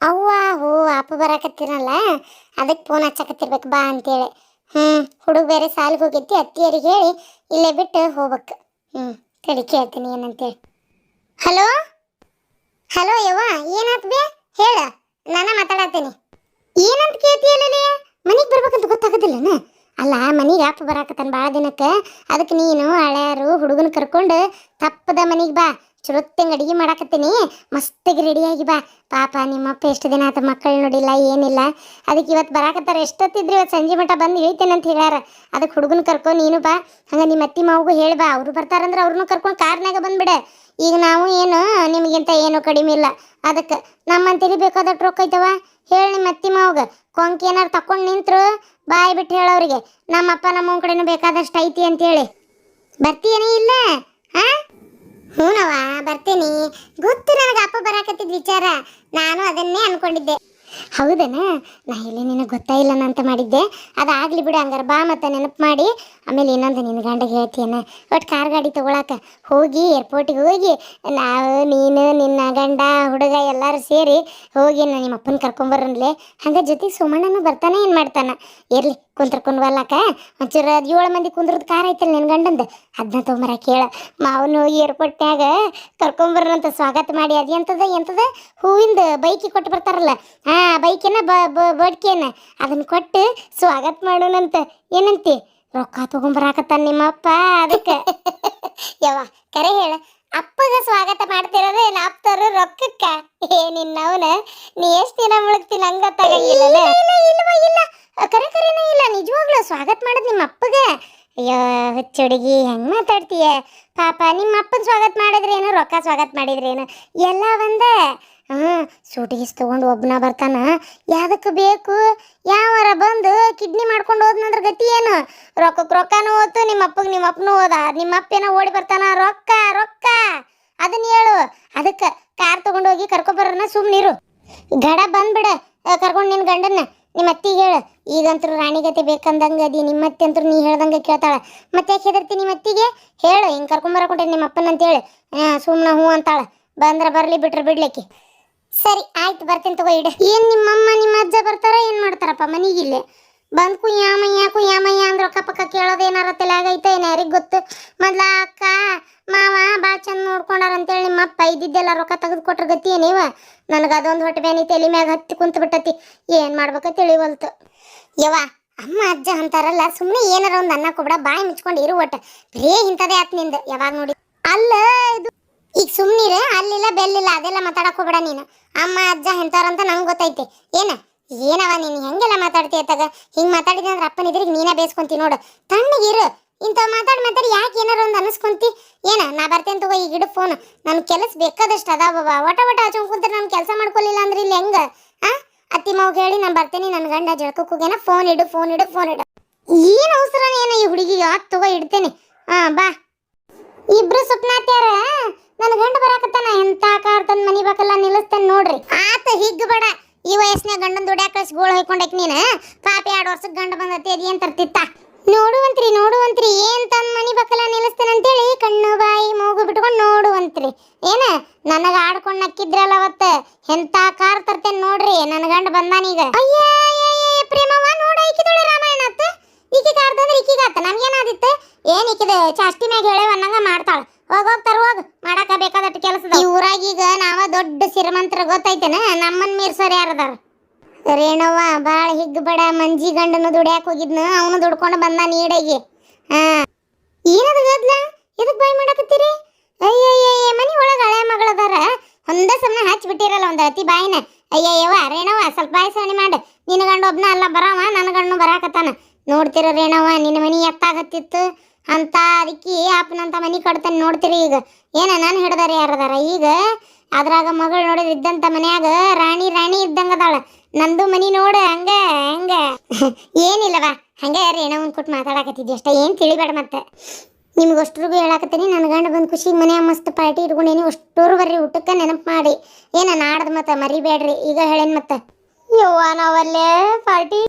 ಅವ್ವ ಹೋ ಅಪ್ಪ ಬರಾಕತ್ತಿರಲ್ಲ ಅದಕ್ಕೆ ಫೋನ್ ಹಚ್ಚಕತ್ತಿರ್ಬೇಕು ಬಾ ಅಂತೇಳಿ. ಹುಡುಗ ಬೇರೆ ಸಾಲಿಗೆ ಹೋಗೈತಿ, ಅತ್ತಿಯರಿಗೆ ಹೇಳಿ ಇಲ್ಲೇ ಬಿಟ್ಟು ಹೋಗ್ಬೇಕು. ತಡಿ ಕೇಳ್ತೀನಿ ಏನಂತೇಳಿ. ಹಲೋ ಹಲೋ ಯವ್ವ, ಏನಾತ್ ಬೇ ಹೇಳ, ನಾನು ಮಾತಾಡತ್ತೀನಿ. ಏನಂತ ಕೇಳ್ತೀಯಲ್ಲ, ಮನೆಗೆ ಬರ್ಬೇಕಂತ ಗೊತ್ತಾಗೋದಿಲ್ಲನ? ಅಲ್ಲ, ಮನೆಗೆ ಅಪ್ಪ ಬರಾಕತ್ತಾನ ಭಾಳ ದಿನಕ್ಕೆ, ಅದಕ್ಕೆ ನೀನು ಹಳ್ಯಾರು ಹುಡುಗನ ಕರ್ಕೊಂಡು ತಪ್ಪದ ಮನೆಗೆ ಬಾ. ಚುರುತ್ತಂಗೆ ಅಡುಗೆ ಮಾಡಾಕತ್ತೀನಿ, ಮಸ್ತಾಗಿ ರೆಡಿಯಾಗಿ ಬಾ. ಪಾಪ ನಿಮ್ಮಪ್ಪ ಎಷ್ಟು ದಿನ ಆತ ಮಕ್ಕಳು ನೋಡಿಲ್ಲ ಏನಿಲ್ಲ, ಅದಕ್ಕೆ ಇವತ್ತು ಬರಾಕತ್ತಾರ. ಎಷ್ಟೊತ್ತಿದ್ರಿ ಇವತ್ತು ಸಂಜೆ ಮಟ್ಟ ಬಂದು ಹೇಳ್ತೇನೆ ಅಂತ ಹೇಳ್ಯಾರ. ಅದಕ್ಕೆ ಹುಡುಗನ ಕರ್ಕೊಂಡು ನೀನು ಬಾ. ಹಂಗೆ ನಿಮ್ಮ ಅತ್ತಿ ಮಾವಗೂ ಹೇಳಿ ಬಾ, ಅವರು ಬರ್ತಾರಂದ್ರೆ ಅವ್ರನ್ನೂ ಕರ್ಕೊಂಡು ಕಾರ್ನಾಗ ಬಂದ್ಬಿಡೆ. ಈಗ ನಾವು ಏನು ನಿಮಗಿಂತ ಏನು ಕಡಿಮೆ ಇಲ್ಲ, ಅದಕ್ಕೆ ನಮ್ಮಂತೇಳಿ ಬೇಕಾದಷ್ಟು ರೊಕ್ಕ ಐತವ. ಹೇಳಿ ನಿಮ್ಮ ಅತ್ತಿ ಮಾವಗ ಕೊಂಕ್ ಏನಾರು ತಕೊಂಡು ನಿಂತರು ಬಾಯ್ ಬಿಟ್ಟು ಹೇಳೋರಿಗೆ ನಮ್ಮಪ್ಪ ನಮ್ಮ ಕಡೆನೂ ಬೇಕಾದಷ್ಟು ಐತಿ ಅಂತೇಳಿ. ಬರ್ತೀಯನೇ ಇಲ್ಲ? ಹಾಂ ಹ್ಞೂನವ ಬರ್ತೀನಿ. ಗೊತ್ತು ನನಗೆ ಅಪ್ಪ ಬರಾಕತ್ತಿದ್ದ ವಿಚಾರ, ನಾನು ಅದನ್ನೇ ಅನ್ಕೊಂಡಿದ್ದೆ. ಹೌದನ? ನಾ ಇಲ್ಲಿ ನಿನಗೆ ಗೊತ್ತಾಯಿಲ್ಲನ ಅಂತ ಮಾಡಿದ್ದೆ. ಅದಾಗಲಿ ಬಿಡು, ಹಂಗಾರೆ ಬಾ ಮತ್ತೆ ನೆನಪು ಮಾಡಿ. ಆಮೇಲೆ ಇನ್ನೊಂದು ನಿನ್ನ ಗಂಡಗೆ ಹೇಳ್ತೀಯನ, ಒಟ್ಟು ಕಾರ್ ಗಾಡಿ ತೊಗೊಳಕ್ಕೆ ಹೋಗಿ ಏರ್ಪೋರ್ಟಿಗೆ ಹೋಗಿ ನಾವು ನೀನು ನಿನ್ನ ಗಂಡ ಹುಡುಗ ಎಲ್ಲರೂ ಸೇರಿ ಹೋಗಿ ನಿಮ್ಮ ಅಪ್ಪನ ಕರ್ಕೊಂಬರ್ರನ್ಲೆ. ಹಂಗೆ ಜೊತೆಗೆ ಸುಮಣ್ಣನೂ ಬರ್ತಾನೆ, ಏನು ಮಾಡ್ತಾನೆ ಇರಲಿ. ಕುಂತ್ಕೊಂಡು ಬರ್ಲಾಕ ಒಂಚೂರು 7 ಮಂದಿ ಕುಂದ್ರದ್ದು ಕಾರ್ ಐತಲ್ಲ ನಿನ್ನ ಗಂಡಂದು, ಅದನ್ನ ತೊಗೊಂಬರ ಕೇಳ. ಮಾವನು ಹೋಗಿ ಏರ್ಪೋರ್ಟ್ನಾಗ ಕರ್ಕೊಂಬರ್ರಂತ ಸ್ವಾಗತ ಮಾಡಿ. ಅದು ಎಂಥದ ಹೂವಿಂದ ಬೈಕಿ ಕೊಟ್ಟು ಬರ್ತಾರಲ್ಲ, ಬೈಕೇನ ಬಡ್ಕೇನ ಅದನ್ನ ಕೊಟ್ಟು ಸ್ವಾಗತ ಮಾಡೋಣಂತ. ಏನಂತಿ? ರೊಕ್ಕ ತೊಗೊಂಬರಾಕತ್ತಾನ ನಿಮ್ಮಪ್ಪ ಅದಕ್ಕೆ. ಯವ್ವ ಕರೆ ಹೇಳ, ಅಪ್ಪಗೆ ಸ್ವಾಗತ ಮಾಡ್ತಿರೋದು ಏನು ಅಪ್ಪರು ರೊಕ್ಕಕ್ಕ? ನಿನ್ನವನ ನೀ ಎಷ್ಟು ದಿನ ಮುಳುಗ್ತೀನಿ ಹಂಗೆ ಗೊತ್ತಾಗಂಗಿಲ್ಲ. ಇಲ್ಲ ಕರೆನೇ ಇಲ್ಲ, ನಿಜವಾಗ್ಲೂ ಸ್ವಾಗತ ಮಾಡೋದು ನಿಮ್ಮ ಅಪ್ಪಗೆ. ಅಯ್ಯೋ ಹುಚ್ಚುಡುಗಿ, ಹೆಂಗೆ ಮಾತಾಡ್ತೀಯ? ಪಾಪ ನಿಮ್ಮ ಅಪ್ಪನ ಸ್ವಾಗತ ಮಾಡಿದ್ರೇನು, ರೊಕ್ಕ ಸ್ವಾಗತ ಮಾಡಿದ್ರೇನು, ಎಲ್ಲ ಒಂದೇ. ಸೂಟಿಗೆ ತೊಗೊಂಡು ಒಬ್ಬನ ಬರ್ತಾನ, ಯಾವುದಕ್ಕೆ ಬೇಕು? ಯಾವಾರ ಬಂದು ಕಿಡ್ನಿ ಮಾಡ್ಕೊಂಡು ಹೋದ್ನಂದ್ರೆ ಗತಿ ಏನು? ರೊಕ್ಕಕ್ಕೆ ರೊಕ್ಕನೂ ಹೋತು, ನಿಮ್ಮ ಅಪ್ಪನೂ ಹೋದ. ನಿಮ್ಮ ಅಪ್ಪೇನೋ ಓಡಿ ಬರ್ತಾನ, ರೊಕ್ಕ ಅದನ್ನ ಹೇಳು. ಅದಕ್ಕೆ ಕಾರ್ ತೊಗೊಂಡು ಹೋಗಿ ಕರ್ಕೊಬರ್ರನ, ಸುಮ್ಮನಿರು. ಗಡ ಬಂದ್ಬಿಡ ಕರ್ಕೊಂಡು ನಿನ್ನ ಗಂಡನ್ನ. ನಿಮ್ಮ ಅತ್ತಿಗೆ ಹೇಳು, ಈಗಂತರೂ ರಾಣಿಗತೆ ಬೇಕಂದಂಗೆ ಅದಿ. ನಿಮ್ಮ ಅತ್ತೆ ಅಂತೂ ನೀ ಹೇಳ್ದಂಗೆ ಕೇಳ್ತಾಳೆ, ಮತ್ತೆ ಯಾಕೆ ಹೆದರ್ತಿ? ನಿಮ್ಮ ಅತ್ತಿಗೆ ಹೇಳು, ಹಿಂಗೆ ಕರ್ಕೊಂಬರಕೊಂಡೆ ನಿಮ್ಮ ಅಪ್ಪನ ಅಂತೇಳಿ. ಸುಮ್ಮನೆ ಹ್ಞೂ ಅಂತಾಳೆ. ಬಂದ್ರೆ ಬರಲಿ, ಬಿಟ್ರೆ ಬಿಡ್ಲಿಕ್ಕೆ. ಸರಿ ಆಯ್ತು, ಬರ್ತೀನಿ ತಗೋ ಇಡ. ಏನು ನಿಮ್ಮಮ್ಮ ನಿಮ್ಮ ಅಜ್ಜ ಬರ್ತಾರ ಏನು ಮಾಡ್ತಾರಪ್ಪ ಮನೆಗಿಲ್ಲೇ? ಬಂದು ಕುಯ್ಯಾಮಯ್ಯ ಅಂದ್ರೆ ರೊಕ್ಕ ಪಕ್ಕ ಕೇಳೋದು ಏನಾರ ತಲೆಯಾಗೈತೆ ಏನು, ಯಾರಿಗೆ ಗೊತ್ತು? ಮೊದ್ಲ ಅಕ್ಕ ಮಾವ ಭಾಳ ಚಂದ ನೋಡ್ಕೊಂಡಾರ ಅಂತೇಳಿ ನಿಮ್ಮಪ್ಪ ಇದ್ದಿದ್ದೆಲ್ಲ ರೊಕ್ಕ ತೆಗೆದು ಕೊಟ್ರ ಗತಿ ಏನೇವ? ನನಗೆ ಅದೊಂದು ಹೊಟ್ಟೆ ಬೇನಿ ತಲೆ ಮ್ಯಾಗ ಹತ್ತಿ ಕುಂತು ಬಿಟ್ಟತಿ. ಏನು ಮಾಡ್ಬೇಕ ತಿಳಿವಲ್ತು. ಯವ್ವ ಅಮ್ಮ ಅಜ್ಜ ಅಂತಾರಲ್ಲ, ಸುಮ್ಮನೆ ಏನಾರ ಒಂದು ಅನ್ನ ಕೊಬಿಡ, ಬಾಯಿ ಮುಚ್ಕೊಂಡು ಇರು. ಒಟ್ಟು ಬರೇ ಇಂಥದೇ ಆತ್ ನಿಂದು ಯಾವಾಗ ನೋಡಿ. ಅಲ್ಲ ಇದು ಈಗ ಸುಮ್ಮನಿರು, ಅಲ್ಲಿಲ್ಲ ಬೆಲ್ಲಿಲ್ಲ ಅದೆಲ್ಲ ಮಾತಾಡಕ್ಕೆ ಹೋಗ್ಬೇಡ ನೀನು. ಅಮ್ಮ ಅಜ್ಜ ಎಂತಾರಂತ ನಂಗೆ ಗೊತ್ತೈತೆ. ಏನವ ನೀನು ಹೆಂಗೆಲ್ಲ ಮಾತಾಡ್ತೀಯ ತಗ? ಹಿಂಗೆ ಮಾತಾಡಿದೆ ಅಂದ್ರೆ ಅಪ್ಪನಿದ್ರಿಗೆ ನೀನೇ ಬೇಸ್ಕೊಂತಿ ನೋಡು. ತಣ್ಣಗಿರು. ಇಂಥ ಮಾತಾಡಿ ಯಾಕೆ ಏನಾರ ಒಂದು ಅನಿಸ್ಕೊಂತಿ? ನಾ ಬರ್ತೇನೆ ತಗೋ, ಈಗ ಇಡು ಫೋನ್. ನನ್ನ ಕೆಲಸ ಬೇಕಾದಷ್ಟು ಅದಾವ. ಒಟ ಹಚ್ಕೊಂಡ್ ಕುಂತ್ರೆ ನಾನು ಕೆಲಸ ಮಾಡ್ಕೊಲಿಲ್ಲ ಅಂದ್ರೆ ಇಲ್ಲಿ ಹೆಂಗೆ? ಅತ್ತಿ ಮಾವ್ಗೆ ಹೇಳಿ ನಾನು ಬರ್ತೇನೆ, ನನ್ನ ಗಂಡ ಜಳಕಕ್ಕೆ ಹೋಗ್ಯಾನ, ಫೋನ್ ಇಡು. ಏನು ಅವಸರ ಏನು ಈ ಹುಡುಗಿಗೆ? ಆತ್ ತಗೋ ಇಡ್ತೇನೆ. ಬಾ. ಇಬ್ರು ಸ್ವಪ್ನಾತ್ಯಾರ ನನ್ನ ಗಂಡ ಬರಾಕತ್ತಾನ. ಎಂತ ಕಾರ್ ತಂದು ಮನಿ ಬಾಕಲ್ಲ ನಿಲ್ಲಿಸ್ತೇನೆ ನೋಡ್ರಿ. ಆತ ಹಿಗ್ ಬೇಡ, ಈ ವಯಸ್ಸಿನ ಗಂಡನ ದುಡ್ಯಾಕ ಕಳಿಸಿ ಗೋಳು ಹೊಯ್ಕೊಂಡೈಕ್ ನೀನು. ಪಾಪಿ 2 ವರ್ಷಕ್ಕೆ ಗಂಡ ಬಂದತಿ, ಅದು ಏನು ತರ್ತಿತ್ತ? ನೋಡುವಂತ್ರಿ ಏನ್ ತಂದು ಮನಿ ಬಾಕಲ್ಲ ನಿಲ್ಲಿಸ್ತೇನೆ ಅಂತೇಳಿ ಕಣ್ಣು ಬಾಯಿ ಮೂಗು ಬಿಟ್ಕೊಂಡು ನೋಡುವಂತ್ರಿ. ನನಗೆ ಆಡ್ಕೊಂಡು ನಕ್ಕಿದ್ರಲ್ಲ ಅವತ್ತು, ಎಂತ ಕಾರ್ ತರ್ತೇನೆ ನೋಡ್ರಿ. ನನ್ನ ಗಂಡ ಬಂದಾನೀಗ. ಅಯ್ಯ ಪ್ರೇಮವ್ವ ನೋಡ, ಈಕಿದೊಳೆ ರಾಮಾಯಣ ಅತ್ತ. ಈಕಿ ಕಾರ್ ತಂದ್ರೆ ಈಕಿಗಾತ, ನಮ್ಗೇನಾದಿತ್ತು? ಏನು ಈಕಿದ ಚಾಸ್ತಿ ಮ್ಯಾಗ ಹೇಳೇವ ಅನ್ನಂಗ ಮಾಡ್ತಾಳೆ. ಹೋಗ್ತಾರ ಹೋಗ್, ಮಾಡಾಕ ಬೇಕಾದಟ್ಟು ಕೆಲಸದ. ಈ ಊರಾಗೀಗ ನಾವ ದೊಡ್ಡ ಶ್ರೀಮಂತರ ಗೊತ್ತೈತೇನ? ನಮ್ಮನ್ ಮೀರ್ಸೋರು ಯಾರದಾರ? ರೇಣವ್ವ ಭಾಳ ಹಿಗ್ ಬಡ, ಮಂಜಿ ಗಂಡನು ದುಡ್ಯಾಕ ಹೋಗಿದ್ನು, ಅವನು ದುಡ್ಕೊಂಡು ಬಂದ ನೀಡಗಿ. ಏನದ ಗದ್ಲ? ಎದಕ್ ಬಾಯ್ ಮಾಡಾಕತ್ತೀರಿ? ಅಯ್ಯಯ್ಯ ಮನಿ ಒಳಗೆ ಹಳೆ ಮಗಳದಾರ, ಒಂದೇ ಸಮನೆ ಹಚ್ಚಿ ಬಿಟ್ಟಿರಲ್ಲ ಒಂದು ಅತಿ ಬಾಯಿನ. ಅಯ್ಯಯ್ಯವ ರೇಣವ್ವ ಸ್ವಲ್ಪ ಬಾಯಿ ಸಣಿ ಮಾಡು. ನಿನ್ನ ಗಂಡ ಒಬ್ನ ಅಲ್ಲ ಬರವ, ನನ್ನ ಗಂಡು ಬರಾಕತ್ತಾನ. ನೋಡ್ತಿರ ರೇಣವ್ವ, ನಿನ್ನ ಮನಿ ಎತ್ತಾಗತ್ತಿತ್ತು ಅಂತ ಅದಕ್ಕೆ ಅಪ್ಪನಂತ ಮನಿ ಕಟ್ತಾನೆ ನೋಡ್ತೀರಿ. ಈಗ ನಾನು ಹಿಡ್ದಾರ ಯಾರದಾರ? ಈಗ ಅದ್ರಾಗ ಮಗಳು ನೋಡಿದ್ರೆ ಇದ್ದಂಥ ಮನ್ಯಾಗ ರಾಣಿ ಇದ್ದಂಗದಾಳ. ನಂದು ಮನಿ ನೋಡು ಹಂಗೆ ಏನಿಲ್ಲವಾ, ಹಂಗೆ ರೇಣವನ್ ಕೊಟ್ಟು ಮಾತಾಡಕತ್ತಿದ್ದೆ ಅಷ್ಟ. ಏನು ತಿಳಿಬೇಡ. ಮತ್ತೆ ನಿಮ್ಗೆ ಅಷ್ಟ್ರಿಗೂ ಹೇಳಾಕತ್ತೀನಿ, ನನ್ನ ಗಂಡ ಬಂದು ಖುಷಿಗೆ ಮನೆ ಮಸ್ತ್ ಪಾರ್ಟಿ ಇಟ್ಕೊಂಡೇನಿ. ಅಷ್ಟೋರು ಬರ್ರಿ ಊಟಕ್ಕೆ, ನೆನಪು ಮಾಡಿ. ನಾಡ್ದು ಮತ್ತೆ ಮರಿಬೇಡ್ರಿ, ಈಗ ಹೇಳೇನು ಮತ್ತೆ. ಯವ್ವ ನಾವಲ್ಲೇ ಪಾರ್ಟಿ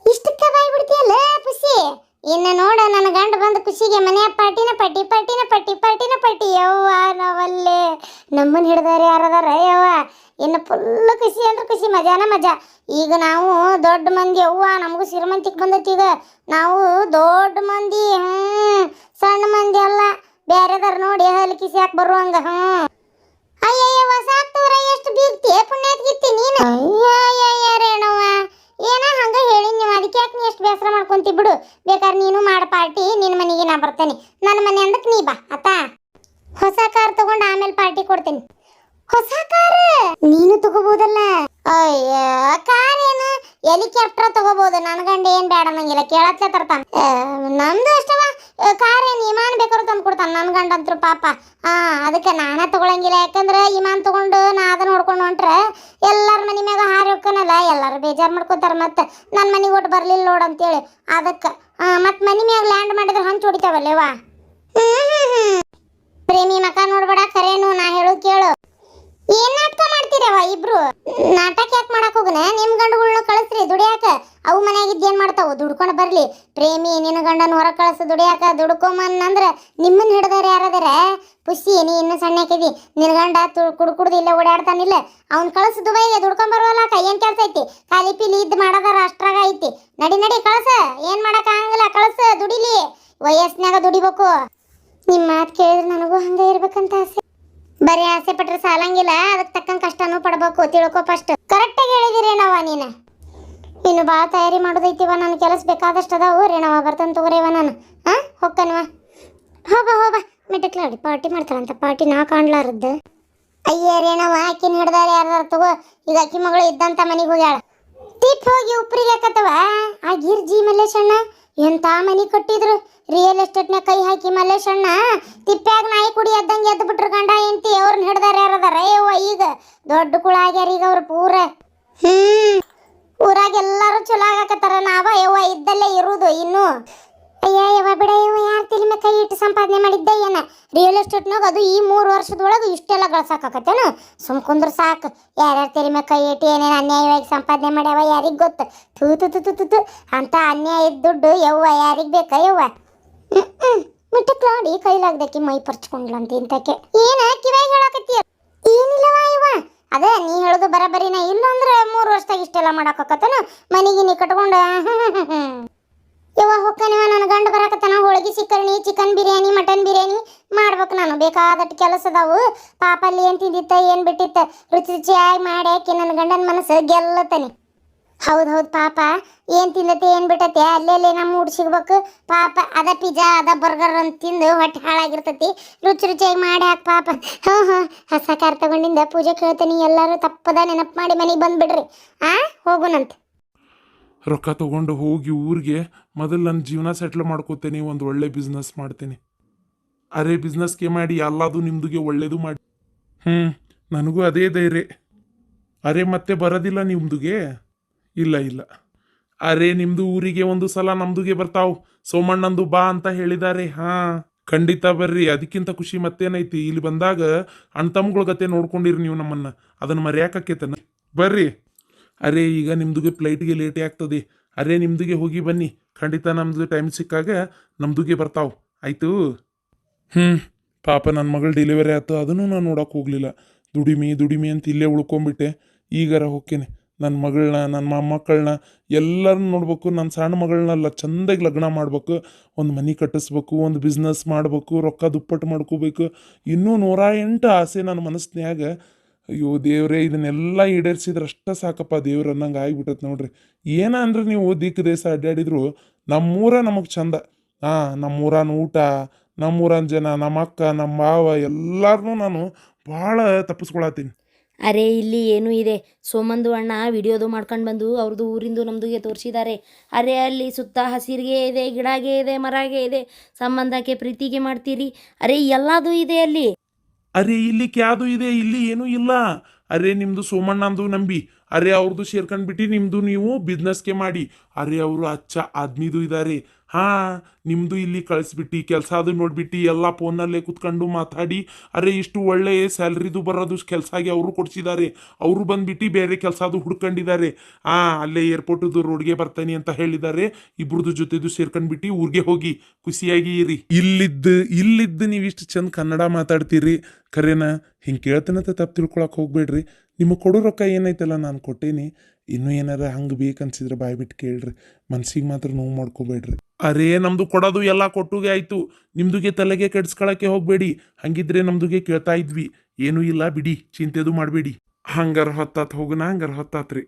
ಇಷ್ಟಕ್ಕೆ ಬಾಯ್ ಬಿಡ್ತೀಯಲ್ಲ ಪುಸಿ? ಇನ್ನು ನೋಡ ನನ್ನ ಗಂಡ ಬಂದ ಖುಷಿಗೆ ಮನೆಯ ಪಾರ್ಟಿನ ಪಟ್ಟಿ ಯವ್ವ ನಾವಲ್ಲೇ ನಮ್ಮನ್ನ ಹಿಡ್ದಾರೆ ಯಾರದಾರ ಯವ್ವ ಇನ್ನು ಫುಲ್ ಖುಷಿ ಅಂದ್ರೆ ಖುಷಿ ಮಜಾನ ಮಜಾ. ಈಗ ನಾವು ದೊಡ್ಡ ಮಂದಿ ಅವ್ವ ನಮಗೂ ಶ್ರೀಮಂತಿಗೆ ಬಂದೈತಿ. ಈಗ ನಾವು ದೊಡ್ಡ ಮಂದಿ ಸಣ್ಣ ಮಂದಿ ಅಲ್ಲ ಬ್ಯಾರೆದಾರ ನೋಡಿ ಹಲಿಕಿಸಿ ಯಾಕೆ ಬರುವಂಗ. ಅಯ್ಯಯ್ಯವ್ವ ಸಾಕ್ತವ್ರ ಎಷ್ಟು ಬೀಗ್ತಿ ಪುಣ್ಯಾತ್ ಗಿತ್ತಿ ನೀನು. ಅಯ್ಯಯ್ಯ ರೇಣವ್ವ ಏನ ಹಂಗ ಹೇಳಿ ನೀವು ಅದಕ್ಕೆ ಯಾಕೆ ನೀ ಎಷ್ಟು ಬೇಸರ ಮಾಡ್ಕೊಂತಿ ಬಿಡು. ಬೇಕಾದ್ರೆ ನೀನು ಮಾಡ ಪಾರ್ಟಿ, ನಿನ್ನ ಮನೆಗೆ ನಾ ಬರ್ತೇನೆ. ನನ್ನ ಮನೆ ಅಂದಕ್ಕೆ ನೀ ಬಾ ಆತ. ಹೊಸ ಕಾರ್ ತಗೊಂಡು ಆಮೇಲೆ ಪಾರ್ಟಿ ಕೊಡ್ತೇನೆ. ಹೊಸ ಕಾರ್ ನೀನು ತಗೋಬಹುದಲ್ಲ. ಅಯ್ಯ ಕಾರ್ ಏನು ಹೆಲಿಕಾಪ್ಟರ್ ತಗೋಬಹುದು. ನನ್ನ ಗಂಡ ಏನ್ ಬೇಡ ನಂಗಿಲ್ಲ ಕೇಳತ್ಲೆ ತರ್ತಾನ. ನಮ್ದು ಅಷ್ಟವ ಕಾರ್ ಏನು ವಿಮಾನ ಬೇಕಾದ್ರೂ ತಂದು ಕೊಡ್ತಾನ ನನ್ನ ಗಂಡ ಅಂತರು ಪಾಪ. ಅದಕ್ಕೆ ನಾನೇ ತಗೊಳಂಗಿಲ್ಲ. ಯಾಕಂದ್ರೆ ವಿಮಾನ ತಗೊಂಡು ನಾ ಅದನ್ನ ನೋಡ್ಕೊಂಡು ಹೊಂಟ್ರೆ ಎಲ್ಲಾರ ಮನೆ ಮ್ಯಾಗ ಹಾರಿ ಹೋಗ್ಕನಲ್ಲ, ಎಲ್ಲಾರು ಬೇಜಾರು ಮಾಡ್ಕೋತಾರ. ಮತ್ತೆ ನನ್ನ ಮನೆಗೆ ಒಟ್ಟು ಬರ್ಲಿಲ್ಲ ನೋಡ್ ಅಂತೇಳಿ ಅದಕ್ಕೆ ಮತ್ತೆ ಮನೆ ಮ್ಯಾಗ ಲ್ಯಾಂಡ್ ಮಾಡಿದ್ರೆ ಹಂಚು ಹೊಡಿತಾವಲ್ಲೇವಾ. ಪ್ರೇಮಿ ಮಕ ನೋಡ್ಬೇಡ, ಖರೇನು ನಾ ಹೇಳು ಕೇಳು. ಏನ್ ನಾಟಕ ಮಾಡ್ತೀರವ ಇಬ್ರು? ನಾಟಕ ಯಾಕೆ ಮಾಡಕ್ ಹೋಗನ? ನಿಮ್ ಗಂಡುಗಳ್ನ ಕಳಿಸ್ರಿ ದುಡಿಯಾಕ. ಅವು ಮನ್ಯಾಗಿದ್ದು ಏನ್ ಮಾಡ್ತಾವು? ದುಡ್ಕೊಂಡು ಬರ್ಲಿ. ಪ್ರೇಮಿ ನಿನ್ನ ಗಂಡನ ಹೊರ ಕಳಿಸ ದುಡಿಯಾಕ. ದುಡ್ಕೊಂಬಂದ್ರ ನಿಮ್ಮನ್ನ ಹಿಡ್ದಾರ ಯಾರದಾರ? ಪುಷಿ ನೀ ಇನ್ನು ಸಣ್ಣಕಿದಿ. ನಿನ್ನ ಗಂಡ ಕುಡ್ದು ಇಲ್ಲ ಓಡಾಡ್ತಾನಿಲ್ಲ. ಅವ್ನ್ ಕಳಿಸ್ ದುಬೈಗೆ ದುಡ್ಕೊಂಡ್ ಬರುವಲ್ಲಾಕ. ಏನ್ ಕೆಲ್ಸ ಐತಿ? ಖಾಲಿ ಪಿಲಿ ಇದ್ ಮಾಡದಾರ ಅಷ್ಟ್ರಾಗ ಐತಿ. ನಡಿ ಕಳಸ. ಏನ್ ಮಾಡಕ್ ಆಗಂಗಿಲ್ಲ, ಕಳಸ ದುಡಿಲಿ. ವಯಸ್ಸಿನಾಗ ದುಡಿಬೇಕು. ನಿಮ್ ಮಾತು ಕೇಳಿದ್ರೆ ನನಗೂ ಹಂಗ ಇರ್ಬೇಕಂತ ಆಸೆ. ಬರೀ ಆಸೆ ಪಟ್ರೆ ಸಾಲಂಗಿಲ್ಲ, ಅದಕ್ಕೆ ತಕ್ಕಂಗೆ ಕಷ್ಟನೂ ಪಡ್ಬೇಕು. ತಿಳ್ಕೊ ಫಸ್ಟ್. ಕರೆಕ್ಟಾಗಿ ಹೇಳಿದಿರೇನವ ನೀನು. ಇನ್ನು ಭಾಳ ತಯಾರಿ ಮಾಡೋದೈತಿವ. ನನ್ನ ಕೆಲಸ ಬೇಕಾದಷ್ಟು ಅದಾವು. ರೇಣವ ಬರ್ತಾನೆ ತಗೋರೇವ ನಾನು. ಹೊಕ್ಕನ್ವ ಹೋಗ ಮೆಟ್ಟಕ್ಲಾಡಿ ಪಾರ್ಟಿ ಮಾಡ್ತಾಳಂತ. ಪಾರ್ಟಿ ನಾ ಕಾಣ್ಲಾರದ್ದು. ಅಯ್ಯ ರೇಣವ ಆಕಿನ ಹಿಡ್ದಾರ ಯಾರ್ದಾರ ತಗೋ. ಈಗ ಅಕ್ಕಿ ಮಗಳು ಇದ್ದಂತ ಮನೆಗೆ ಹೋಗ್ಯಾಳ. ಟಿಪ್ ಹೋಗಿ ಉಪ್ರಿಗೆ ಹಾಕತ್ತವ. ಆ ಗಿರ್ಜಿ ಮಲ್ಲೇಶಣ್ಣ ಎಂತ ಮನಿ ಕಟ್ಟಿದ್ರು. ರಿಯಲ್ ಎಸ್ಟೇಟ್ನಾಗ ಕೈ ಹಾಕಿ ಮಲ್ಲೇಶಣ್ಣ ತಿಪ್ಪ್ಯಾಗ ನಾಯಿ ಕುಡಿ ಎದ್ದಂಗೆ ಎದ್ದು ಬಿಟ್ರು. ಗಂಡ ಎಂತಿ ಅವ್ರನ್ನ ಹಿಡ್ದಾರ ಯಾರದಾರ ಯವ್ವ. ಈಗ ದೊಡ್ಡ ಕುಳ ಆಗ್ಯಾರ ಈಗ ಅವ್ರು ಪೂರ. ಊರಾಗ ಎಲ್ಲಾರು ಚಲೋ ಆಗಾಕತ್ತಾರ. ನಾವ ಯವ್ವ ಇದ್ದಲ್ಲೇ ಇರುವುದು ಇನ್ನು. ಅಯ್ಯ ಯವ್ವ ಬಿಡ ಯವ್ವ, ಯಾರ ತಲೆ ಮೇಲೆ ಕೈ ಇಟ್ಟು ಸಂಪಾದನೆ ಮಾಡಿದ್ದ ಏನ? ರಿಯಲ್ ಎಸ್ಟೇಟ್ನಾಗ ಅದು ಈ 3 ವರ್ಷದೊಳಗೆ ಇಷ್ಟೆಲ್ಲ ಗಳಸಾಕತ್ತೇನು? ಸುಮ್ಕುಂದ್ರ ಸಾಕು. ಯಾರ್ಯಾರ ತಲೆ ಮೇಲೆ ಕೈ ಇಟ್ಟು ಏನೇನು ಅನ್ಯಾಯವಾಗಿ ಸಂಪಾದನೆ ಮಾಡ್ಯಾವ ಯಾರಿಗೆ ಗೊತ್ತು? ತೂ ಅಂತ ಅನ್ಯಾಯದ ದುಡ್ಡು ಯವ್ವ ಯಾರಿಗೆ ಬೇಕಾ ಯವ್ವ? ಮಿಟ್ಟಕ್ಲಾಡಿ ಕೈಲಾಗ್ದಕ್ಕೆ ಮೈ ಪರ್ಚ್ಕೊಂಡ್ಲಂತ ಇಂತಕ್ಕೆ. ಏನ ಕಿವ್ಯಾಗ ಹೇಳಾಕತ್ತೀಯ? ಏನಿಲ್ಲವ ಯವ್ವ, ಅದೇ ನೀ ಹೇಳೋದು ಬರಬರಿನ. ಇಲ್ಲ ಅಂದ್ರೆ 3 ವರ್ಷದಾಗ ಇಷ್ಟೆಲ್ಲ ಮಾಡಾಕತ್ತೇನು? ಮನೆಗೆ ನೀ ಕಟ್ಕೊಂಡ. ಯವ್ವ ಹೊಕ್ಕನಿವ, ನನ್ನ ಗಂಡ ಬರಾಕತ್ತಾನ. ಹೋಳಿಗೆ ಸಿಕ್ಕರ್ಣಿ, ಚಿಕನ್ ಬಿರಿಯಾನಿ, ಮಟನ್ ಬಿರಿಯಾನಿ ಮಾಡ್ಬೇಕು ನಾನು. ಬೇಕಾದಟ್ಟು ಕೆಲಸ ಅದಾವು. ಪಾಪ ಅಲ್ಲಿ ಏನು ತಿಂದಿತ್ತ ಏನು ಬಿಟ್ಟಿತ್ತ ರುಚಿಯಾಗಿ ಮಾಡಿ ಹಾಕಿ ನನ್ನ ಗಂಡನ ಮನಸ್ಸು ಗೆಲ್ಲತಾನೆ. ಹೌದು ಪಾಪ ಏನು ತಿಂದತೆ ಏನು ಬಿಟ್ಟತೆ ಅಲ್ಲೆಲ್ಲೇ ನಮ್ಮ ಊಟ ಸಿಗ್ಬೇಕು. ಪಾಪ ಅದ ಪಿಜ್ಜಾ ಅದ ಬರ್ಗರ್ ಅಂತ ತಿಂದು ಹೊಟ್ಟೆ ಹಾಳಾಗಿರ್ತೈತಿ. ರುಚಿಯಾಗಿ ಮಾಡಿ ಹಾಕಿ ಪಾಪ. ಹೊಸ ಕಾರ್ ತಗೊಂಡಿಂದ ಪೂಜೆ ಕೇಳ್ತೀನಿ. ಎಲ್ಲರೂ ತಪ್ಪದ ನೆನಪು ಮಾಡಿ ಮನೆಗೆ ಬಂದುಬಿಡ್ರಿ. ಹೋಗೋಣಂತ. ರೊಕ್ಕ ತೊಗೊಂಡು ಹೋಗಿ ಊರಿಗೆ ಮೊದಲು ನನ್ನ ಜೀವನ ಸೆಟ್ಲ್ ಮಾಡ್ಕೋತೇನೆ. ಒಂದು ಒಳ್ಳೆ ಬಿಸ್ನೆಸ್ ಮಾಡ್ತೇನೆ. ಅರೆ ಬಿಸ್ನೆಸ್ಗೆ ಮಾಡಿ ಎಲ್ಲದು ನಿಮ್ದುಗೆ ಒಳ್ಳೇದು ಮಾಡಿ. ನನಗೂ ಅದೇ ಧೈರ್ಯ. ಅರೆ ಮತ್ತೆ ಬರೋದಿಲ್ಲ ನಿಮ್ದುಗೆ? ಇಲ್ಲ. ಅರೆ ನಿಮ್ದು ಊರಿಗೆ ಒಂದು ಸಲ ನಮ್ದುಗೆ ಬರ್ತಾವ್. ಸೋಮಣ್ಣಂದು ಬಾ ಅಂತ ಹೇಳಿದ್ದಾರೆ. ಖಂಡಿತ ಬರ್ರಿ. ಅದಕ್ಕಿಂತ ಖುಷಿ ಮತ್ತೇನೈತಿ? ಇಲ್ಲಿ ಬಂದಾಗ ಅಣ್ತಮ್ಗಳ ಗತೆ ನೋಡ್ಕೊಂಡಿರಿ ನೀವು ನಮ್ಮನ್ನ. ಅದನ್ನ ಮರ್ಯಾಕಕ್ಕೇತನ ಬರ್ರಿ. ಅರೆ ಈಗ ನಿಮ್ದುಗೆ ಫ್ಲೈಟ್ಗೆ ಲೇಟೇ ಆಗ್ತದೆ. ಅರೆ ನಿಮ್ದುಗೆ ಹೋಗಿ ಬನ್ನಿ. ಖಂಡಿತ ನಮ್ದು ಟೈಮ್ ಸಿಕ್ಕಾಗ ನಮ್ದುಗೆ ಬರ್ತಾವ್. ಆಯ್ತು. ಪಾಪ ನನ್ನ ಮಗಳು ಡೆಲಿವರಿ ಆಯ್ತು. ಅದನ್ನು ನಾನು ನೋಡೋಕೆ ಹೋಗಲಿಲ್ಲ. ದುಡಿಮೆ ಅಂತ ಇಲ್ಲೇ ಉಳ್ಕೊಂಬಿಟ್ಟೆ. ಈಗಾರ ಹೋಗ್ತೇನೆ. ನನ್ನ ಮಗಳನ್ನ, ನನ್ನ ಮೊಮ್ಮಕ್ಕಳನ್ನ ಎಲ್ಲರನ್ನ ನೋಡ್ಬೇಕು. ನನ್ನ ಸಣ್ಣ ಮಗಳನ್ನೆಲ್ಲ ಚಂದಾಗಿ ಲಗ್ನ ಮಾಡ್ಬೇಕು. ಒಂದು ಮನೆ ಕಟ್ಟಿಸ್ಬೇಕು. ಒಂದು ಬಿಸ್ನೆಸ್ ಮಾಡ್ಬೇಕು. ರೊಕ್ಕ ದುಪ್ಪಟ್ಟು ಮಾಡ್ಕೋಬೇಕು. ಇನ್ನೂ 108 ಆಸೆ ನನ್ನ ಮನಸ್ಸಿನ್ಯಾಗ. ಅಯ್ಯೋ ದೇವ್ರೇ, ಇದನ್ನೆಲ್ಲ ಈಡೇರಿಸಿದ್ರೆ ಅಷ್ಟೇ ಸಾಕಪ್ಪ ದೇವ್ರು ಅನ್ನಂಗೆ ಆಗಿಬಿಟ್ಟೈತೆ ನೋಡ್ರಿ. ಏನ ಅಂದ್ರೆ ನೀವು ದಿಕ್ಕು ದೇಶ ಅಡ್ಡಾಡಿದ್ರು ನಮ್ಮೂರ ನಮಗೆ ಚಂದ. ನಮ್ಮೂರನ ಊಟ, ನಮ್ಮೂರನ ಜನ, ನಮ್ಮ ಅಕ್ಕ, ನಮ್ಮ ಮಾವ ಎಲ್ಲರನ್ನೂ ನಾನು ಭಾಳ ತಪ್ಪಿಸ್ಕೊಳತ್ತೀನಿ. ಅರೆ ಇಲ್ಲಿ ಏನೂ ಇದೆ. ಸೋಮಂದು ಅಣ್ಣ ವಿಡಿಯೋದು ಮಾಡ್ಕೊಂಡು ಬಂದು ಅವ್ರದ್ದು ಊರಿಂದು ನಮ್ಮದುಗೆ ತೋರಿಸಿದ್ದಾರೆ. ಅರೆ ಅಲ್ಲಿ ಸುತ್ತ ಹಸಿರಿಗೆ ಇದೆ, ಗಿಡಗೆ ಇದೆ, ಮರಗೆ ಇದೆ. ಸಂಬಂಧಕ್ಕೆ ಪ್ರೀತಿಗೆ ಮಾಡ್ತೀರಿ. ಅರೆ ಎಲ್ಲದೂ ಇದೆ ಅಲ್ಲಿ. ಅರೆ ಇಲ್ಲಿ ಕ್ಯಾದು ಇದೆ? ಇಲ್ಲಿ ಏನೂ ಇಲ್ಲ. ಅರೆ ನಿಮ್ಮದು ಸೋಮಣ್ಣಂದು ನಂಬಿ ಅರೆ ಅವ್ರದ್ದು ಸೇರ್ಕೊಂಡ್ಬಿಟ್ಟು ನಿಮ್ಮದು ನೀವು ಬಿಸ್ನೆಸ್ಗೆ ಮಾಡಿ. ಅರೆ ಅವರು ಅಚ್ಚ ಆದ್ಮಿದು ಇದ್ದಾರೆ. ಹಾ ನಿಮ್ದು ಇಲ್ಲಿ ಕಳಿಸ್ಬಿಟ್ಟು ಕೆಲಸ ಅದು ನೋಡ್ಬಿಟ್ಟು ಎಲ್ಲ ಫೋನಲ್ಲೇ ಕುತ್ಕೊಂಡು ಮಾತಾಡಿ ಅರೆ ಇಷ್ಟು ಒಳ್ಳೆ ಸ್ಯಾಲ್ರಿದು ಬರೋದು ಕೆಲಸಗೆ ಅವರು ಕೊಡ್ಸಿದ್ದಾರೆ, ಅವರು ಬಂದ್ಬಿಟ್ಟು ಬೇರೆ ಕೆಲಸ ಅದು ಹುಡ್ಕೊಂಡಿದ್ದಾರೆ. ಅಲ್ಲೇ ಏರ್ಪೋರ್ಟದು ರೋಡ್ಗೆ ಬರ್ತಾನೆ ಅಂತ ಹೇಳಿದ್ದಾರೆ. ಇಬ್ರದ್ದು ಜೊತೆದು ಸೇರ್ಕೊಂಡ್ಬಿಟ್ಟು ಊರಿಗೆ ಹೋಗಿ ಖುಷಿಯಾಗಿ ಇರಿ. ಇಲ್ಲಿದ್ದು ನೀವಿಷ್ಟು ಚಂದ ಕನ್ನಡ ಮಾತಾಡ್ತೀರಿ ಖರೇನ. ಹಿಂಗೆ ಕೇಳ್ತೇನಂತ ತಪ್ಪು ತಿಳ್ಕೊಳಕ್ ಹೋಗ್ಬೇಡ್ರಿ. ನಿಮಗೆ ಕೊಡೋ ರೊಕ್ಕ ಏನೈತಲ್ಲ ನಾನು ಕೊಟ್ಟೇನಿ. ಇನ್ನೂ ಏನಾರ ಹಂಗೆ ಬೇಕನ್ಸಿದ್ರೆ ಬಾಯ್ ಬಿಟ್ಟು ಕೇಳ್ರಿ, ಮನ್ಸಿಗೆ ಮಾತ್ರ ನೋವು ಮಾಡ್ಕೋಬೇಡ್ರಿ. ಅರೇ ನಮ್ದು ಕೊಡೋದು ಎಲ್ಲ ಕೊಟ್ಟುಗೆ ಆಯ್ತು, ನಿಮ್ದುಗೆ ತಲೆಗೆ ಕೆಡ್ಸ್ಕೊಳಕ್ಕೆ ಹೋಗ್ಬೇಡಿ. ಹಂಗಿದ್ರೆ ನಮ್ದುಗೆ ಕೇಳ್ತಾ ಇದ್ವಿ. ಏನೂ ಇಲ್ಲ ಬಿಡಿ, ಚಿಂತೆದು ಮಾಡಬೇಡಿ. ಹಂಗಾರ ಹೊತ್ತಾತ್ ಹೋಗುನ, ಹಂಗಾರ ಹೊತ್ತಾತ್ರಿ.